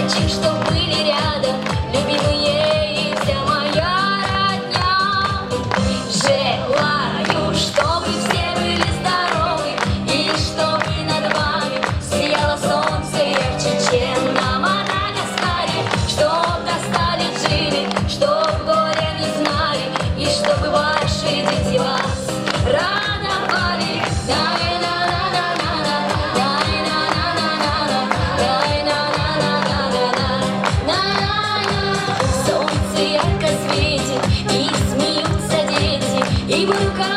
девочек, что были рядом, любимые и вся моя родня. Желаю, чтобы все были здоровы, и чтобы над вами сияло солнце ярче, чем на Мадагаскаре. Чтоб достали жили, чтоб горя не знали, и чтобы ваши дети вас радовали. Солнце ярко светит, и смеются дети, и мы рука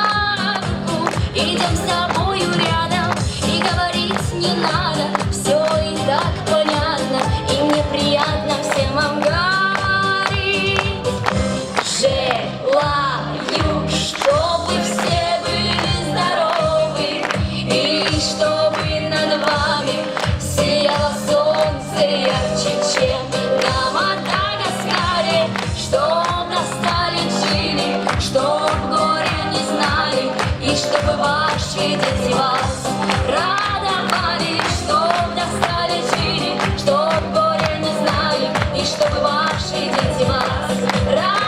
об руку идем с тобою рядом, и говорить не надо, все и так понятно, и мне приятно всем вам говорить. Желаю, чтобы все были здоровы, и чтобы над вами сияло солнце ярче, чем на Мадагаскаре. Чтоб достали жили, чтоб горя не знали, и чтобы ваши дети вас радовали. Чтоб достали жили, чтоб горя не знали, и чтобы ваши дети вас радовали.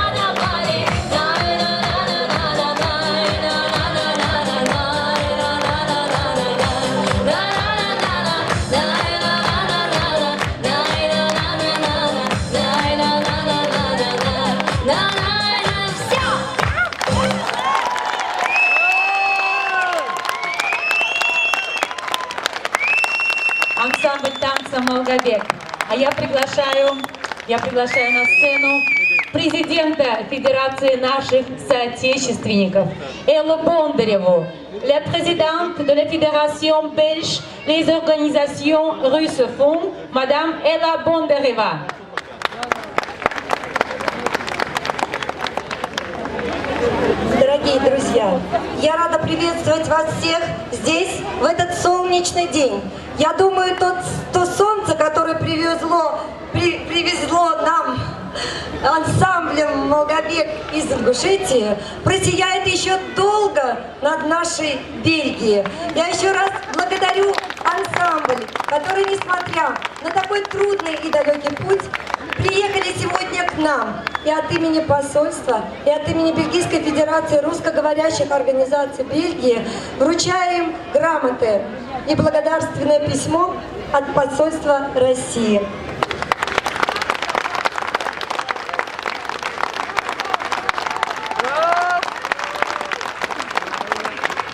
Ансамбль танца «Молгобек». А я приглашаю на сцену президента Федерации наших соотечественников Эллу Бондареву, la présidente de la Fédération belge les organisations russophones, Madame Ella Bondareva. Дорогие друзья, я рада приветствовать вас всех здесь, в этот солнечный день. Я думаю, то солнце, которое привезло нам ансамблем «Молгобек» из Ингушетии, просияет еще долго над нашей Бельгией. Я еще раз благодарю ансамбль, который, несмотря на такой трудный и далекий путь, приехали сегодня к нам. И от имени посольства, и от имени Бельгийской Федерации русскоговорящих организаций Бельгии вручаем грамоты и благодарственное письмо от посольства России.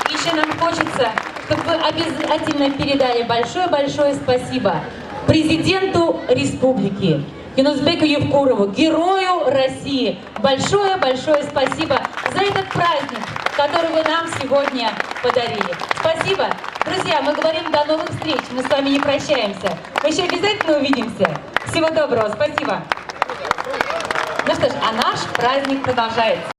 Еще нам хочется, чтобы вы обязательно передали большое-большое спасибо президенту республики Юнусбеку Евкурову, герою России. Большое-большое спасибо за этот праздник, который вы нам сегодня подарили. Спасибо. Друзья, мы говорим до новых встреч. Мы с вами не прощаемся. Мы еще обязательно увидимся. Всего доброго. Спасибо. Ну что ж, а наш праздник продолжается.